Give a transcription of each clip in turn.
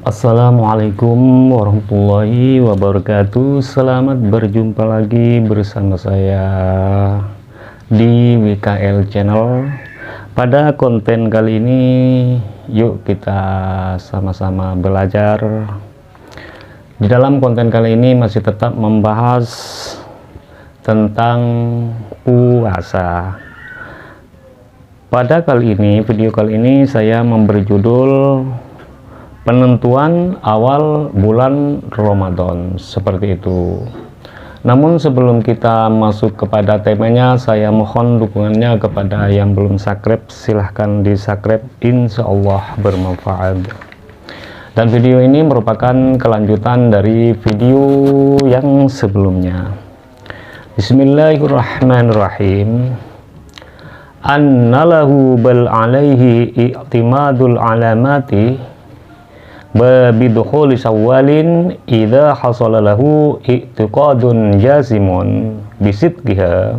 Assalamualaikum warahmatullahi wabarakatuh. Selamat berjumpa lagi bersama saya di WKL Channel. Pada konten kali ini, yuk kita sama-sama belajar. Di dalam konten kali ini masih tetap membahas tentang puasa. Pada video kali ini saya memberi judul penentuan awal bulan Ramadan, seperti itu. Namun sebelum kita masuk kepada temanya, saya mohon dukungannya kepada yang belum subscribe, silahkan di subscribe, insya Allah bermanfaat. Dan video ini merupakan kelanjutan dari video yang sebelumnya. Bismillahirrahmanirrahim. Annalahu bal alaihi i'timadul alamati bidukhuli syawalin idza hasala lahu i'tiqadun jazimun bisidqiha.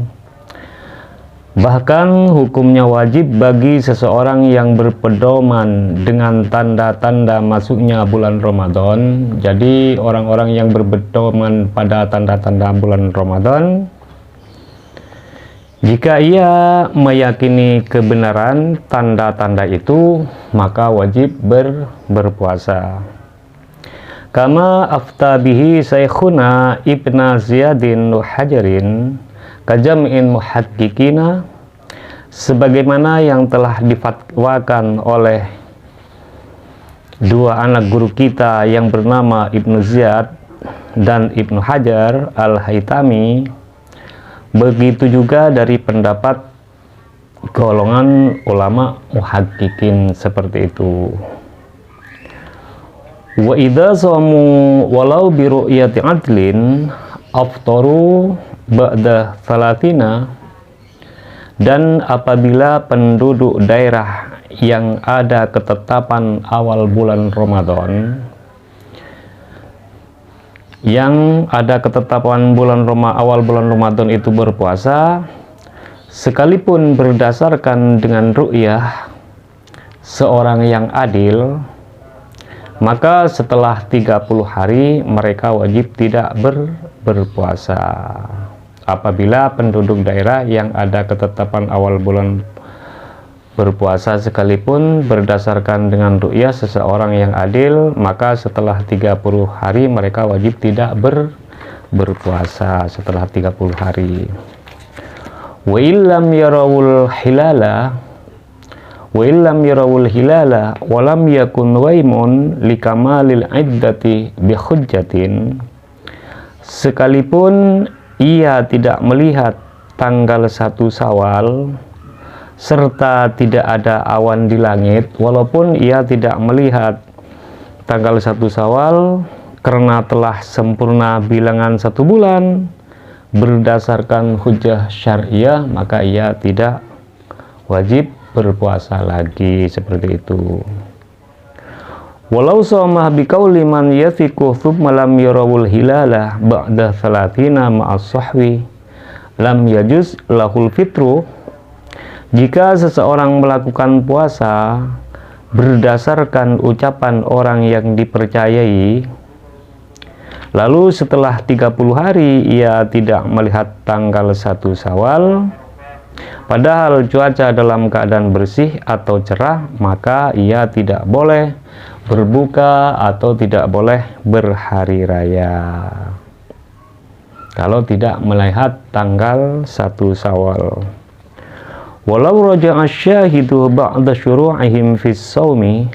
Bahkan hukumnya wajib bagi seseorang yang berpedoman dengan tanda-tanda masuknya bulan Ramadan. Jadi orang-orang yang berpedoman pada tanda-tanda bulan Ramadan, jika ia meyakini kebenaran tanda-tanda itu, maka wajib berpuasa. Kama afta bihi Syekhuna Ibn Ziyadin Hajarin kajam'in muhaddikina, sebagaimana yang telah difatwakan oleh dua anak guru kita yang bernama Ibnu Ziyad dan Ibnu Hajar Al-Haytami. Begitu juga dari pendapat golongan ulama muhaddiqin seperti itu. Wa idza shamu walau bi ru'yati adlin aftaru ba'da salatina, dan apabila penduduk daerah yang ada ketetapan awal bulan Ramadan, awal bulan Ramadan itu berpuasa, sekalipun berdasarkan dengan ru'yah seorang yang adil, maka setelah 30 hari mereka wajib tidak berpuasa. Apabila penduduk daerah yang ada ketetapan awal bulan berpuasa sekalipun berdasarkan dengan ru'yah seseorang yang adil, maka setelah 30 hari mereka wajib tidak berpuasa setelah 30 hari. Wa illam yarawul hilala wa lam yakun waimun likamalil iddati bi hujjatin, sekalipun ia tidak melihat tanggal 1 Syawal serta tidak ada awan di langit, walaupun ia tidak melihat tanggal 1 Syawal karena telah sempurna bilangan 1 bulan berdasarkan hujjah syariah, maka ia tidak wajib berpuasa lagi, seperti itu. Walau shoma biqauli man yathiqu thumma lam yarawul hilala ba'da salatina ma'as sahwi lam yajuz lahul fitru. Jika seseorang melakukan puasa berdasarkan ucapan orang yang dipercayai, lalu setelah 30 hari ia tidak melihat tanggal 1 Syawal, padahal cuaca dalam keadaan bersih atau cerah, maka ia tidak boleh berbuka atau tidak boleh berhari raya kalau tidak melihat tanggal 1 Syawal. Walau raja'a syahidu ba'da syuru'ihim fis shaumi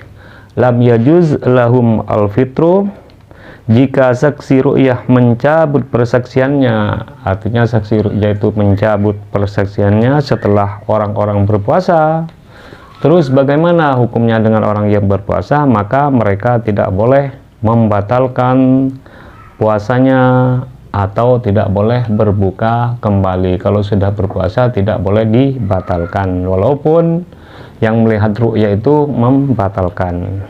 lam yajuz lahum al-fitru. Jika saksi ru'yah mencabut persaksiannya, artinya saksi ru'yah itu mencabut persaksiannya setelah orang-orang berpuasa, terus bagaimana hukumnya dengan orang yang berpuasa? Maka mereka tidak boleh membatalkan puasanya atau tidak boleh berbuka kembali. Kalau sudah berpuasa tidak boleh dibatalkan, walaupun yang melihat ru'ya itu membatalkan.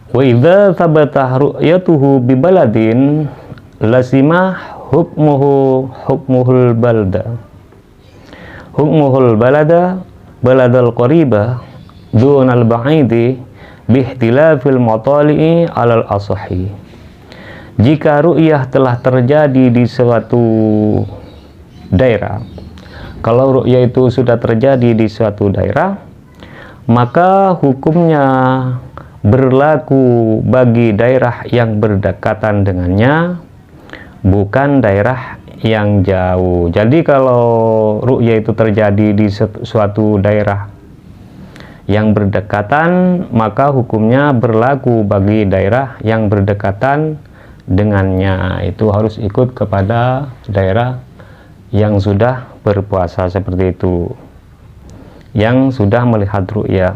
Wa idza thabata ru'yatuhu bi baladin lazima hukmuhul balada baladal qariba dunal ba'idi bihtilafil matali'i alal asahi. Jika ru'yah telah terjadi di suatu daerah, kalau ru'yah itu sudah terjadi di suatu daerah, maka hukumnya berlaku bagi daerah yang berdekatan dengannya, bukan daerah yang jauh. Jadi kalau ru'yah itu terjadi di suatu daerah yang berdekatan, maka hukumnya berlaku bagi daerah yang berdekatan dengannya. Itu harus ikut kepada daerah yang sudah berpuasa seperti itu, yang sudah melihat ru'yah,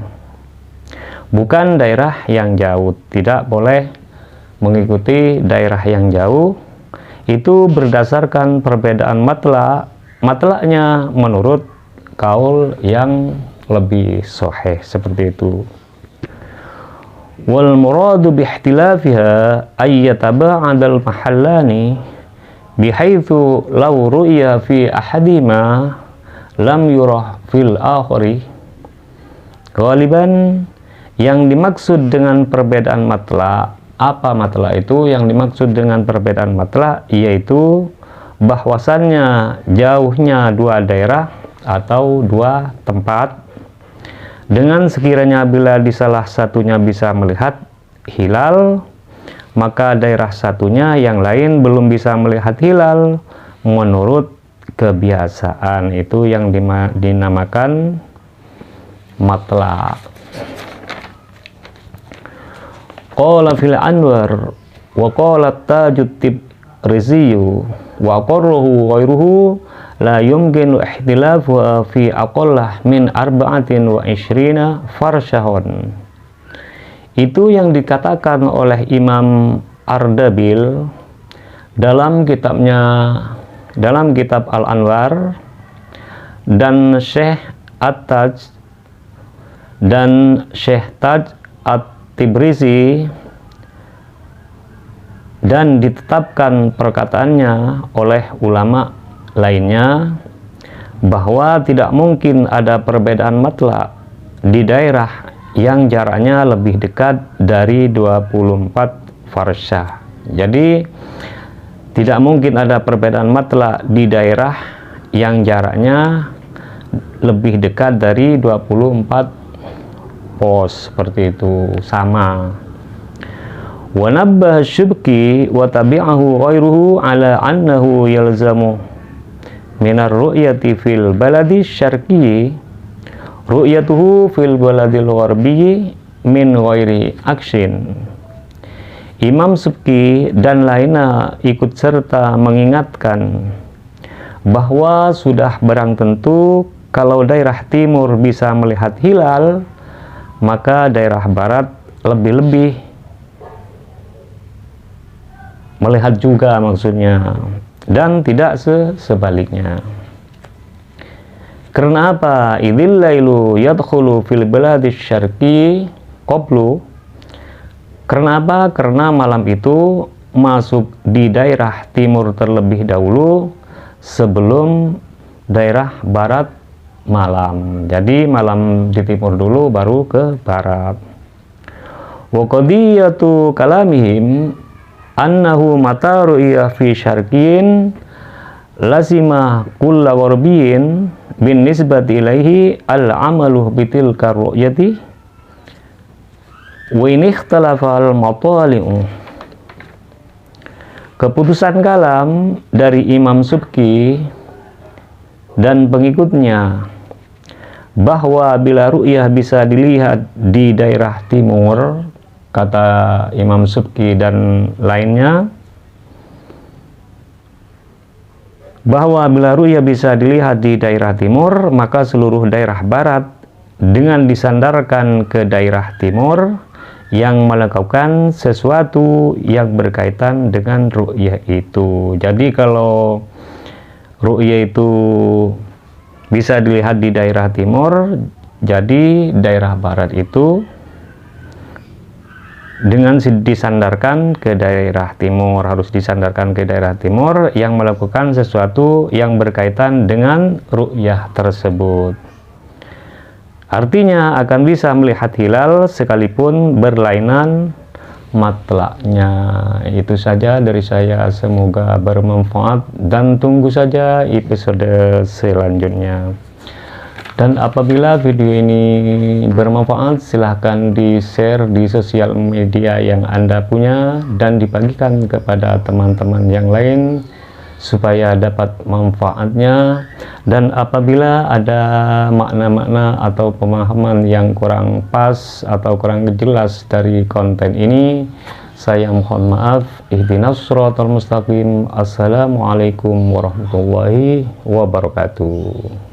bukan daerah yang jauh. Tidak boleh mengikuti daerah yang jauh. Itu berdasarkan perbedaan matlaknya menurut kaul yang lebih sahih seperti itu. Wal muradu bihtilafiha ay yataba'adal mahallani bihaitsu law ru'ya fi ahadima lam yurah fil akhari. Ghaliban, yang dimaksud dengan perbedaan matlak, apa matlak itu? Yang dimaksud dengan perbedaan matlak yaitu bahwasannya jauhnya dua daerah atau dua tempat, dengan sekiranya bila di salah satunya bisa melihat hilal, maka daerah satunya yang lain belum bisa melihat hilal menurut kebiasaan. Itu yang dinamakan matlak. Qala fil Anwar wa qala Tajut Tibriziyu wa qarruhu ghairuhu la yumkinu ihtilafu fi aqallah min 24 farsyahun. Itu yang dikatakan oleh Imam Ardabil dalam kitab Al-Anwar, dan Syekh At-Taj dan Syekh Taj At-Tibrizi, dan ditetapkan perkataannya oleh ulama lainnya bahwa tidak mungkin ada perbedaan matlak di daerah yang jaraknya lebih dekat dari 24 farsyah. Jadi tidak mungkin ada perbedaan matlak di daerah yang jaraknya lebih dekat dari 24 pos, seperti itu, sama. Wa nabbah Syubki wa tabi'ahu ghairuhu ala annahu yalzamu minar ru'yati fil baladi syarqi ru'yatuhu fil baladil gharbi min ghairi aksin. Imam Syubki dan lainnya ikut serta mengingatkan bahwa sudah barang tentu kalau daerah timur bisa melihat hilal, maka daerah barat lebih-lebih melihat juga, maksudnya, dan tidak sebaliknya. Karena apa? Idzil lailu yadkhulu fil baladis syarqi qablu. Karena apa? Karena malam itu masuk di daerah timur terlebih dahulu sebelum daerah barat malam. Jadi malam di timur dulu baru ke barat. Wa qadiyatu kalamihim annahu mata ru'ya fi syarqin lazima kulla warbiyin bin nisbati ilaihi al-amalu bitilka ru'yati wa in ikhtalafa al-matali'u. Keputusan kalam dari Imam Syubki dan pengikutnya bahwa bila ru'yah bisa dilihat di daerah timur, kata Imam Syubki dan lainnya, bahwa bila ru'yah bisa dilihat di daerah timur, maka seluruh daerah barat dengan disandarkan ke daerah timur yang melakukan sesuatu yang berkaitan dengan ru'yah itu. Jadi kalau ru'yah itu bisa dilihat di daerah timur, jadi daerah barat itu dengan disandarkan ke daerah timur, harus disandarkan ke daerah timur yang melakukan sesuatu yang berkaitan dengan ru'yah tersebut. Artinya akan bisa melihat hilal sekalipun berlainan matlaknya. Itu saja dari saya, semoga bermanfaat dan tunggu saja episode selanjutnya. Dan apabila video ini bermanfaat, silahkan di-share di sosial media yang Anda punya dan dibagikan kepada teman-teman yang lain supaya dapat manfaatnya. Dan apabila ada makna-makna atau pemahaman yang kurang pas atau kurang jelas dari konten ini, saya mohon maaf. Ihdinas shiratal mustaqim. Assalamualaikum warahmatullahi wabarakatuh.